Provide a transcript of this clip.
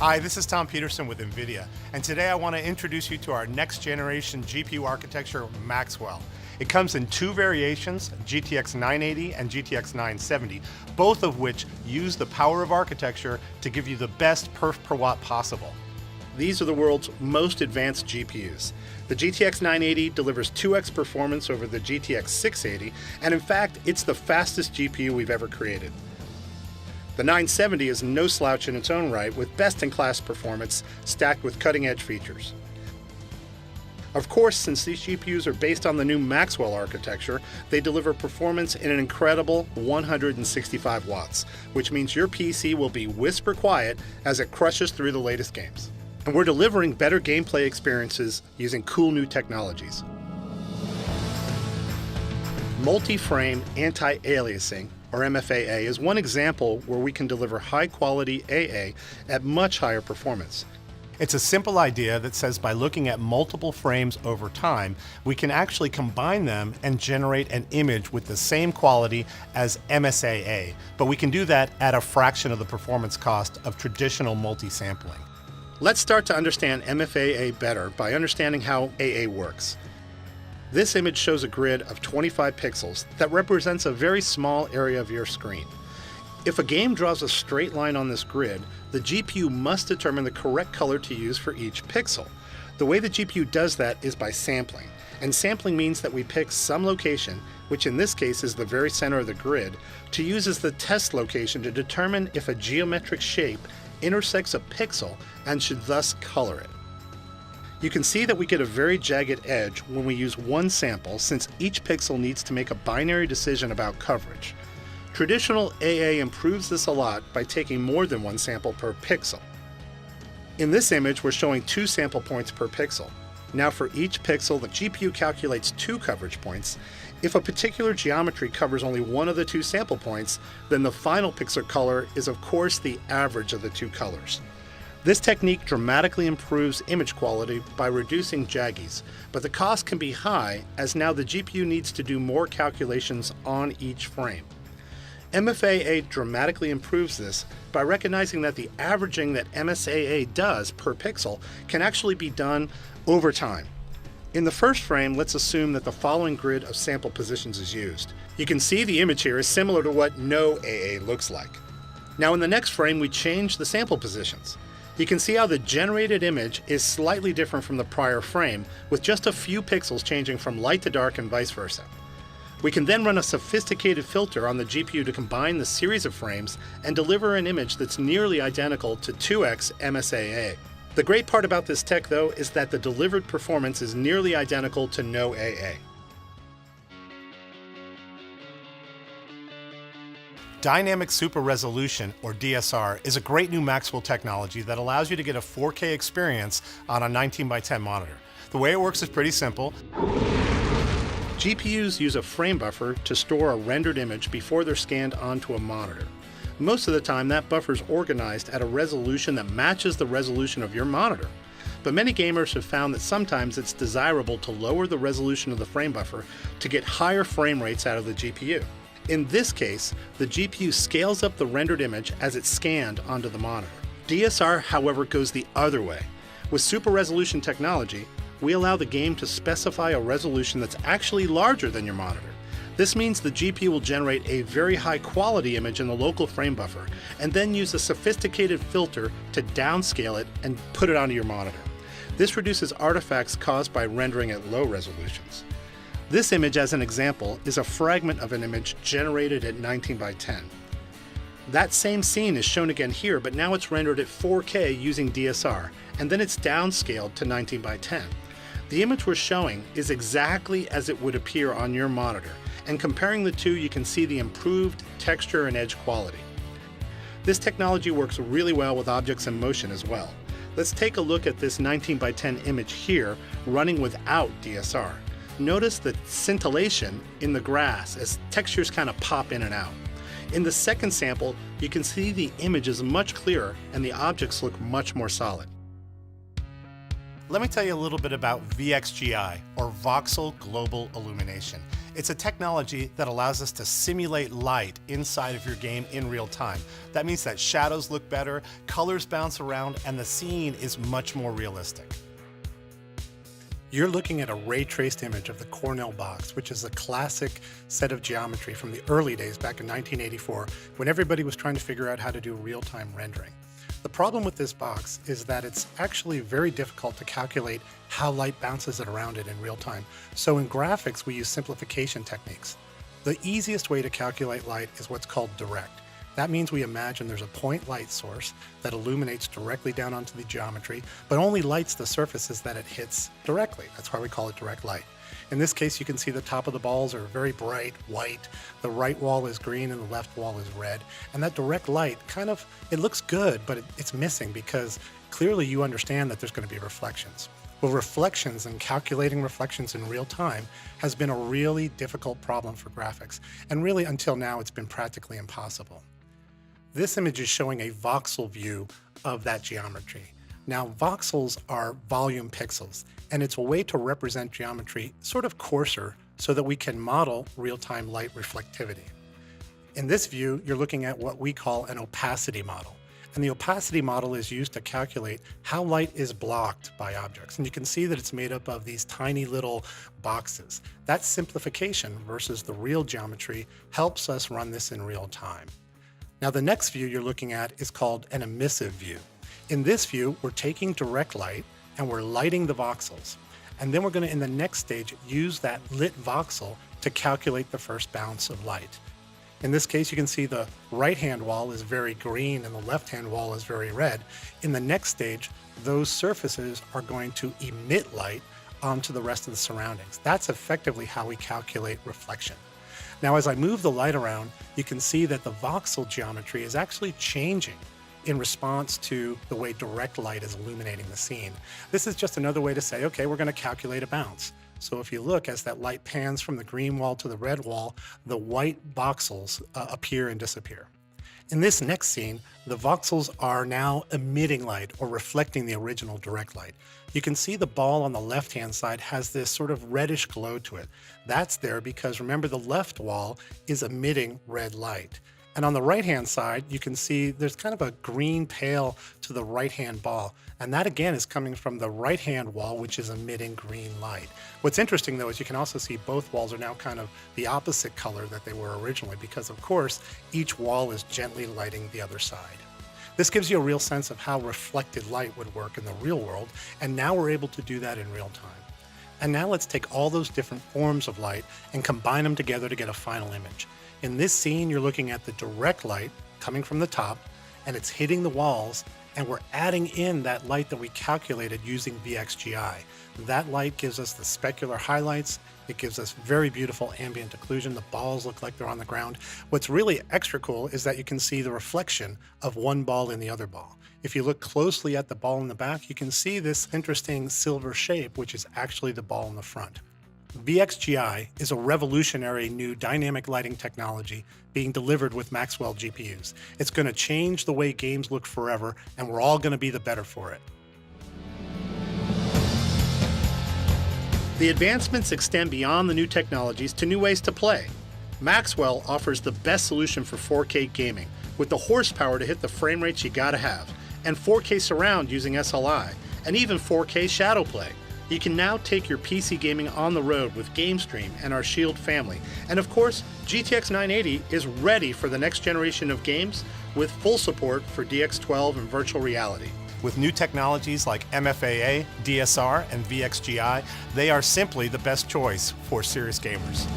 Hi, this is Tom Peterson with NVIDIA, and today I want to introduce you to our next generation GPU architecture, Maxwell. It comes in two variations, GTX 980 and GTX 970, both of which use the power of architecture to give you the best perf per watt possible. These are the world's most advanced GPUs. The GTX 980 delivers 2x performance over the GTX 680, and in fact, it's the fastest GPU we've ever created. The 970 is no slouch in its own right, with best-in-class performance stacked with cutting-edge features. Of course, since these GPUs are based on the new Maxwell architecture, they deliver performance in an incredible 165 watts, which means your PC will be whisper quiet as it crushes through the latest games. And we're delivering better gameplay experiences using cool new technologies. Multi-frame anti-aliasing, or MFAA, is one example where we can deliver high-quality AA at much higher performance. It's a simple idea that says by looking at multiple frames over time, we can actually combine them and generate an image with the same quality as MSAA, but we can do that at a fraction of the performance cost of traditional multi-sampling. Let's start to understand MFAA better by understanding how AA works. This image shows a grid of 25 pixels that represents a very small area of your screen. If a game draws a straight line on this grid, the GPU must determine the correct color to use for each pixel. The way the GPU does that is by sampling. And sampling means that we pick some location, which in this case is the very center of the grid, to use as the test location to determine if a geometric shape intersects a pixel and should thus color it. You can see that we get a very jagged edge when we use one sample, since each pixel needs to make a binary decision about coverage. Traditional AA improves this a lot by taking more than one sample per pixel. In this image, we're showing 2 sample points per pixel. Now for each pixel, the GPU calculates 2 coverage points. If a particular geometry covers only one of the 2 sample points, then the final pixel color is of course the average of the 2 colors. This technique dramatically improves image quality by reducing jaggies, but the cost can be high as now the GPU needs to do more calculations on each frame. MFAA dramatically improves this by recognizing that the averaging that MSAA does per pixel can actually be done over time. In the first frame, let's assume that the following grid of sample positions is used. You can see the image here is similar to what no AA looks like. Now in the next frame, we change the sample positions. You can see how the generated image is slightly different from the prior frame, with just a few pixels changing from light to dark and vice versa. We can then run a sophisticated filter on the GPU to combine the series of frames and deliver an image that's nearly identical to 2x MSAA. The great part about this tech, though, is that the delivered performance is nearly identical to no AA. Dynamic Super Resolution, or DSR, is a great new Maxwell technology that allows you to get a 4K experience on a 19x10 monitor. The way it works is pretty simple. GPUs use a frame buffer to store a rendered image before they're scanned onto a monitor. Most of the time, that buffer is organized at a resolution that matches the resolution of your monitor. But many gamers have found that sometimes it's desirable to lower the resolution of the frame buffer to get higher frame rates out of the GPU. In this case, the GPU scales up the rendered image as it's scanned onto the monitor. DSR, however, goes the other way. With super resolution technology, we allow the game to specify a resolution that's actually larger than your monitor. This means the GPU will generate a very high quality image in the local frame buffer, and then use a sophisticated filter to downscale it and put it onto your monitor. This reduces artifacts caused by rendering at low resolutions. This image, as an example, is a fragment of an image generated at 19x10. That same scene is shown again here, but now it's rendered at 4K using DSR, and then it's downscaled to 19x10. The image we're showing is exactly as it would appear on your monitor, and comparing the two, you can see the improved texture and edge quality. This technology works really well with objects in motion as well. Let's take a look at this 19x10 image here running without DSR. Notice the scintillation in the grass as textures kind of pop in and out. In the second sample, you can see the image is much clearer and the objects look much more solid. Let me tell you a little bit about VXGI, or Voxel Global Illumination. It's a technology that allows us to simulate light inside of your game in real time. That means that shadows look better, colors bounce around, and the scene is much more realistic. You're looking at a ray-traced image of the Cornell box, which is a classic set of geometry from the early days back in 1984, when everybody was trying to figure out how to do real-time rendering. The problem with this box is that it's actually very difficult to calculate how light bounces around it in real time. So in graphics, we use simplification techniques. The easiest way to calculate light is what's called direct. That means we imagine there's a point light source that illuminates directly down onto the geometry, but only lights the surfaces that it hits directly. That's why we call it direct light. In this case, you can see the top of the balls are very bright white, the right wall is green, and the left wall is red. And that direct light it looks good, but it's missing because clearly you understand that there's going to be reflections. Well, reflections and calculating reflections in real time has been a really difficult problem for graphics, and really until now it's been practically impossible. This image is showing a voxel view of that geometry. Now, voxels are volume pixels, and it's a way to represent geometry sort of coarser so that we can model real-time light reflectivity. In this view, you're looking at what we call an opacity model. And the opacity model is used to calculate how light is blocked by objects. And you can see that it's made up of these tiny little boxes. That simplification versus the real geometry helps us run this in real time. Now, the next view you're looking at is called an emissive view. In this view, we're taking direct light and we're lighting the voxels. And then we're going to, in the next stage, use that lit voxel to calculate the first bounce of light. In this case, you can see the right-hand wall is very green and the left-hand wall is very red. In the next stage, those surfaces are going to emit light onto the rest of the surroundings. That's effectively how we calculate reflection. Now, as I move the light around, you can see that the voxel geometry is actually changing in response to the way direct light is illuminating the scene. This is just another way to say, okay, we're going to calculate a bounce. So if you look, as that light pans from the green wall to the red wall, the white voxels appear and disappear. In this next scene, the voxels are now emitting light or reflecting the original direct light. You can see the ball on the left-hand side has this sort of reddish glow to it. That's there because, remember, the left wall is emitting red light. And on the right-hand side, you can see there's kind of a green pale to the right-hand ball. And that, again, is coming from the right-hand wall, which is emitting green light. What's interesting, though, is you can also see both walls are now kind of the opposite color that they were originally because, of course, each wall is gently lighting the other side. This gives you a real sense of how reflected light would work in the real world, and now we're able to do that in real time. And now let's take all those different forms of light and combine them together to get a final image. In this scene, you're looking at the direct light coming from the top, and it's hitting the walls, and we're adding in that light that we calculated using VXGI. That light gives us the specular highlights. It gives us very beautiful ambient occlusion. The balls look like they're on the ground. What's really extra cool is that you can see the reflection of one ball in the other ball. If you look closely at the ball in the back, you can see this interesting silver shape, which is actually the ball in the front. VXGI is a revolutionary new dynamic lighting technology being delivered with Maxwell GPUs. It's going to change the way games look forever, and we're all going to be the better for it. The advancements extend beyond the new technologies to new ways to play. Maxwell offers the best solution for 4K gaming, with the horsepower to hit the frame rates you gotta have, and 4K surround using SLI, and even 4K shadow play. You can now take your PC gaming on the road with GameStream and our Shield family. And of course, GTX 980 is ready for the next generation of games with full support for DX12 and virtual reality. With new technologies like MFAA, DSR, and VXGI, they are simply the best choice for serious gamers.